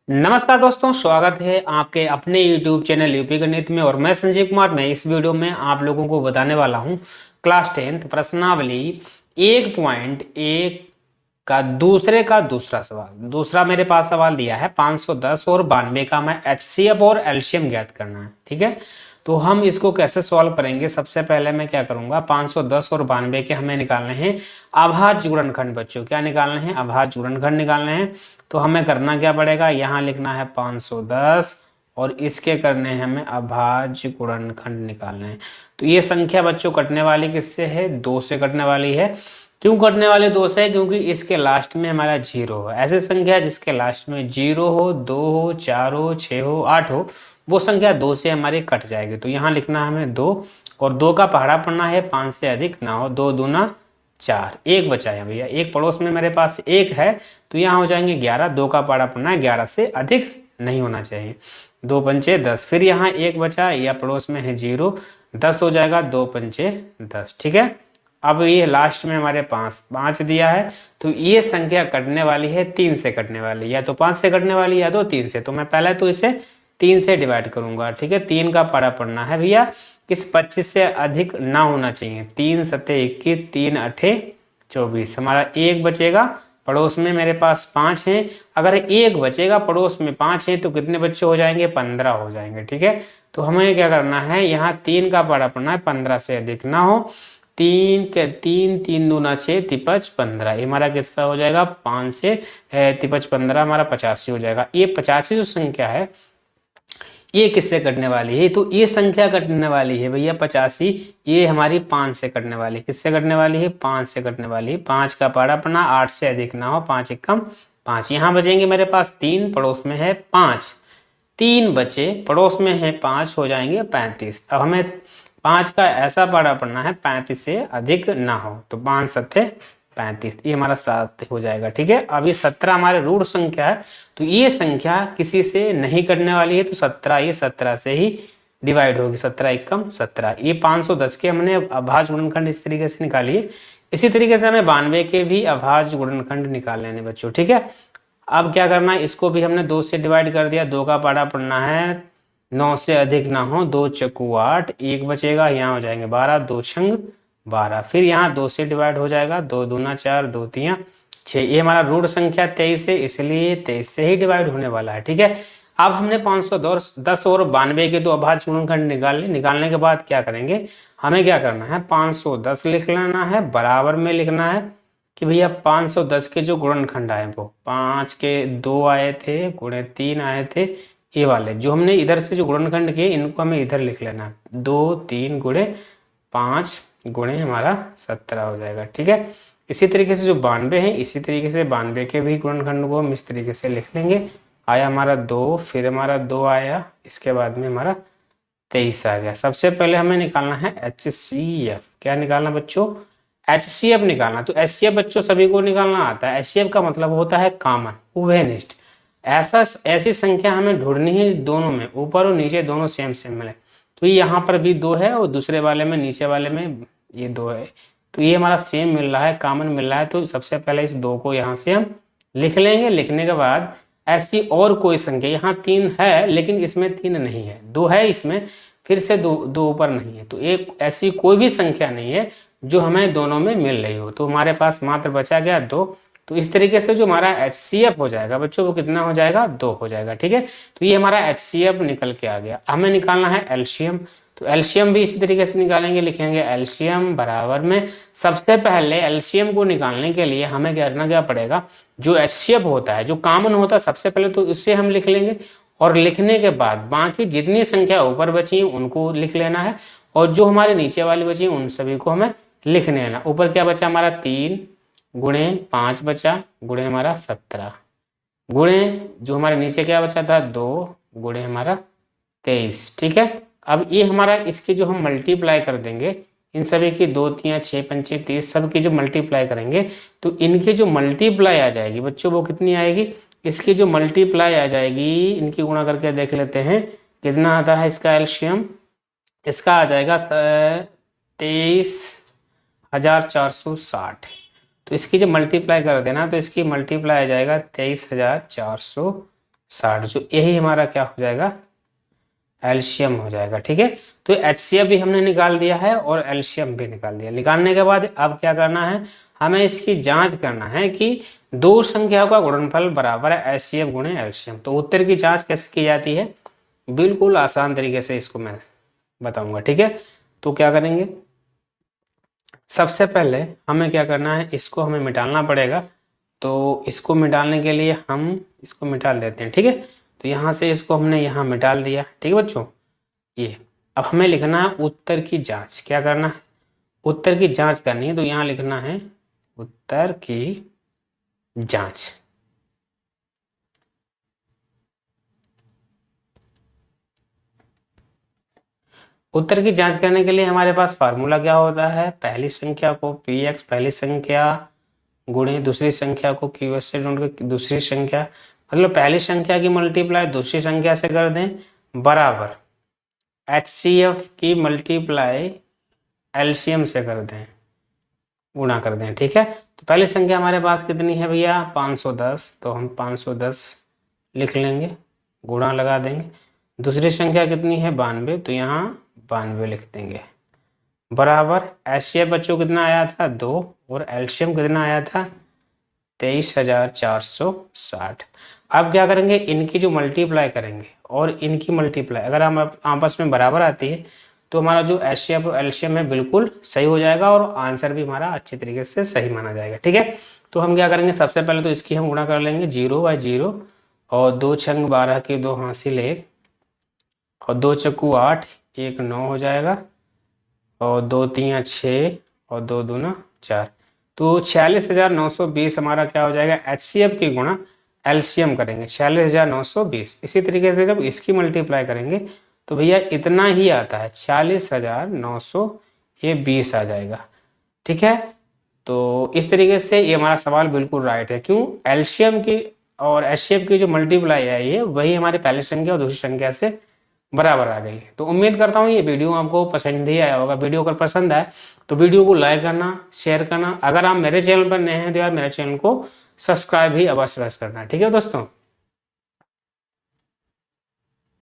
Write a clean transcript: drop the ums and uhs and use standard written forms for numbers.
नमस्कार दोस्तों, स्वागत है आपके अपने YouTube चैनल यूपी गणित में। और मैं संजीव कुमार। मैं इस वीडियो में आप लोगों को बताने वाला हूं क्लास 10th प्रश्नावली 1.1 का दूसरा सवाल। दूसरा मेरे पास सवाल दिया है 510 और 92 का। मैं HCF और एलसीएम ज्ञात करना है। ठीक है, तो हम इसको कैसे सॉल्व करेंगे। सबसे पहले मैं क्या करूंगा, 510 और 92 के हमें निकालने हैं अभाज्य गुणनखंड। बच्चों क्या निकालने हैं? अभाज्य गुणनखंड निकालने हैं। तो हमें करना क्या पड़ेगा, यहाँ लिखना है 510 और इसके करने हैं हमें अभाज्य गुणनखंड निकालने हैं। तो ये संख्या बच्चों कटने वाली किससे है? 2 से कटने वाली है। क्यों कटने वाले 2 से? क्योंकि इसके लास्ट में हमारा 0 हो। ऐसी संख्या जिसके लास्ट में 0 हो, 2 हो, 4 हो, 6 हो, 8 हो, वो संख्या 2 से हमारी कट जाएगी। तो यहाँ लिखना है हमें 2 और 2 का पहाड़ा पढ़ना है 5 से अधिक ना हो। 2 दूना 4, एक बचा है भैया। एक पड़ोस में मेरे पास 1 है तो यहाँ हो जाएंगे 11। 2 का पहाड़ा पढ़ना है 11 से अधिक नहीं होना चाहिए। 2 पंचे 10, फिर यहाँ 1 बचा या पड़ोस में है 0, 10 हो जाएगा। 2 पंचे 10। ठीक है, अब ये लास्ट में हमारे 5 दिया है तो ये संख्या कटने वाली है 3 से कटने वाली, या तो 5 से कटने वाली या तो 3 से। तो मैं पहले तो इसे 3 से डिवाइड करूंगा। ठीक है, 3 का पहाड़ा पढ़ना है भैया, इस 25 से अधिक ना होना चाहिए। 3 सत्ते 21, 3 अठे 24, हमारा 1 बचेगा। पड़ोस में मेरे पास 5 हैं। अगर 1 बचेगा, पड़ोस में 5 हैं, तो कितने बच्चे हो जाएंगे? 15 हो जाएंगे। ठीक है, तो हमें क्या करना है, यहाँ 3 का पहाड़ा पढ़ना है 15 से अधिक ना हो। 3 के 3, 3 दूना 6, तिपच 15। ये हमारा कितना हो जाएगा? 5 से तिपच 15 हमारा 85 हो जाएगा। ये 85 जो संख्या है ये किससे कटने वाली है? तो ये संख्या कटने वाली है भैया 85। ये हमारी 5 से कटने वाली है। किससे कटने वाली है? 5 से कटने वाली है। 5 का पहाड़ा पढ़ना 8 से अधिक ना हो। 5 एकम 5। यहाँ बचेंगे मेरे पास 3, पड़ोस में है 5, 3 बचे, पड़ोस में है 5, हो जाएंगे 35। अब हमें 5 का ऐसा पहाड़ा पढ़ना है 35 से अधिक ना हो। तो 5 सत्ते 35, ये हमारा 7 हो जाएगा। ठीक है, अब ये 17 हमारे ऋण संख्या है तो ये संख्या किसी से नहीं कटने वाली है। तो 17 ये 17 से ही डिवाइड होगी। 17 एकम 17। ये 510 के हमने अभाज्य गुणनखंड इस तरीके से निकाली है। इसी तरीके से हमें 92 के भी अभाज्य गुणनखंड निकाल लेने बच्चों। ठीक है, अब क्या करना है, इसको भी हमने 2 से डिवाइड कर दिया। 2 का पहाड़ा पढ़ना है 9 से अधिक ना हो। 2 चक्कू 8, 1 बचेगा, यहाँ हो जाएंगे 12, 2 छंग 12। फिर यहाँ 2 से डिवाइड हो जाएगा। 2 दूना 4, 2 तिया 6। ये हमारा ऋण संख्या 23 है, इसलिए 23 से ही डिवाइड होने वाला है। ठीक है, अब हमने 510 और 92 के 2 अभाज्य गुणनखंड निकाल निकालने के बाद क्या करेंगे, हमें क्या करना है, 510 लिख लेना है, बराबर में लिखना है कि भैया 510 के जो गुणनखंड आए वो 5 के 2 आए थे, गुणे 3 आए थे। ये वाले जो हमने इधर से जो गुणनखंड किए इनको हमें इधर लिख लेना है। 2 3 गुणे 5 गुणे हमारा 17 हो जाएगा। ठीक है, इसी तरीके से जो 92 है, इसी तरीके से 92 के भी गुणनखंड को हम इस तरीके से लिख लेंगे। आया हमारा 2, फिर हमारा 2 आया, इसके बाद में हमारा 23 आ गया। सबसे पहले हमें निकालना है HCF। क्या निकालना बच्चों? HCF निकालना। तो HCF बच्चों सभी को निकालना आता है। HCF का मतलब होता है कॉमन, उभयनिष्ठ। ऐसी संख्या हमें ढूंढनी है दोनों में, ऊपर और नीचे दोनों सेम सेम मिले। तो ये यहाँ पर भी 2 है और दूसरे वाले में, नीचे वाले में ये 2 है। तो ये हमारा सेम मिल रहा है, कॉमन मिल रहा है। तो सबसे पहले इस 2 को यहाँ से हम लिख लेंगे। लिखने के बाद ऐसी और कोई संख्या, यहाँ 3 है लेकिन इसमें 3 नहीं है, 2 है इसमें, फिर से 2 ऊपर नहीं है। तो एक ऐसी कोई भी संख्या नहीं है जो हमें दोनों में मिल रही हो। तो हमारे पास मात्र बचा गया 2। तो इस तरीके से जो हमारा HCF हो जाएगा बच्चों, वो कितना हो जाएगा? 2 हो जाएगा। ठीक है, तो ये हमारा HCF निकल के आ गया। हमें निकालना है एलसीएम। तो एलसीएम भी इसी तरीके से निकालेंगे। लिखेंगे एलसीएम बराबर में, सबसे पहले एलसीएम को निकालने के लिए हमें करना क्या पड़ेगा, जो HCF होता है, जो कॉमन होता है, सबसे पहले तो उससे हम लिख लेंगे। और लिखने के बाद बाकी जितनी संख्या ऊपर बची उनको लिख लेना है, और जो हमारे नीचे वाली बची उन सभी को हमें लिख लेना। ऊपर क्या बचा हमारा? 3 गुणे 5 बचा, गुणे हमारा 17, गुणे जो हमारे नीचे क्या बचा था 2, गुणे हमारा 23। ठीक है, अब ये हमारा इसके जो हम मल्टीप्लाई कर देंगे, इन सभी की 2 3 6 पंचे 30, सब की जो मल्टीप्लाई करेंगे तो इनकी जो मल्टीप्लाई आ जाएगी बच्चों वो कितनी आएगी, इसकी जो मल्टीप्लाई आ जाएगी, इनकी गुणा करके देख लेते हैं कितना आता है इसका एलसीएम। इसका आ जाएगा 23,460। तो इसकी जब मल्टीप्लाई कर देना तो इसकी मल्टीप्लाई आ जाएगा 23,460। 60, जो यही हमारा क्या हो जाएगा, एलसीएम हो जाएगा। ठीक है, तो एचसीएफ भी हमने निकाल दिया है और एलसीएम भी निकाल दिया। निकालने के बाद अब क्या करना है, हमें इसकी जांच करना है कि दो संख्याओं का गुणनफल बराबर है एचसीएफ गुणे एलसीएम। तो उत्तर की जांच कैसे की जाती है, बिल्कुल आसान तरीके से इसको मैं बताऊंगा। ठीक है, तो क्या करेंगे, सबसे पहले हमें क्या करना है, इसको हमें मिटाना पड़ेगा। तो इसको मिटाने के लिए हम इसको मिटाल देते हैं। ठीक है, तो यहाँ से इसको हमने यहाँ मिटाल दिया। ठीक है बच्चों, ये अब हमें लिखना है उत्तर की जांच। क्या करना है, उत्तर की जांच करनी है, तो यहाँ लिखना है उत्तर की जांच। उत्तर की जांच करने के लिए हमारे पास फार्मूला क्या होता है, पहली संख्या को पी एक्स पहली संख्या गुणे दूसरी संख्या को क्यू एस से ढूंढ के दूसरी संख्या, मतलब पहली संख्या की मल्टीप्लाई दूसरी संख्या से कर दें, बराबर एचसीएफ की मल्टीप्लाई एलसीएम से कर दें, गुणा कर दें। ठीक है, तो पहली संख्या हमारे पास कितनी है भैया, 510, तो हम 510 लिख लेंगे, गुणा लगा देंगे। दूसरी संख्या कितनी है 92, तो यहाँ 92 लिख देंगे, बराबर एचसीएफ बच्चों कितना आया था 2 और एलसीएम कितना आया था 23,460। अब क्या करेंगे, इनकी जो मल्टीप्लाई करेंगे और इनकी मल्टीप्लाई अगर हम आपस में बराबर आती है तो हमारा जो एचसीएफ और एलसीएम है बिल्कुल सही हो जाएगा और आंसर भी हमारा अच्छे तरीके से सही माना जाएगा। ठीक है, तो हम क्या करेंगे, सबसे पहले तो इसकी हम गुणा कर लेंगे 0/0 और 2 छंग 12 के 2 हासिल 1 और 2 चक्कू 8 1 9 हो जाएगा और 2 3 6 और 2 दूना 4, तो 46,920 हमारा क्या हो जाएगा, एचसीएफ की गुणा एलसीएम करेंगे 46,920। इसी तरीके से जब इसकी मल्टीप्लाई करेंगे तो भैया इतना ही आता है 40,920 आ जाएगा। ठीक है, तो इस तरीके से ये हमारा सवाल बिल्कुल राइट है। क्यों, एलसीएम की और एचसीएफ की जो मल्टीप्लाई है ये वही हमारी पहली संख्या और दूसरी संख्या से बराबर आ गई। तो उम्मीद करता हूँ ये वीडियो आपको पसंद ही आया होगा। वीडियो अगर पसंद आए तो वीडियो को लाइक करना, शेयर करना। अगर आप मेरे चैनल पर नए हैं तो यार मेरे चैनल को सब्सक्राइब भी अवश्य करना। ठीक है दोस्तों।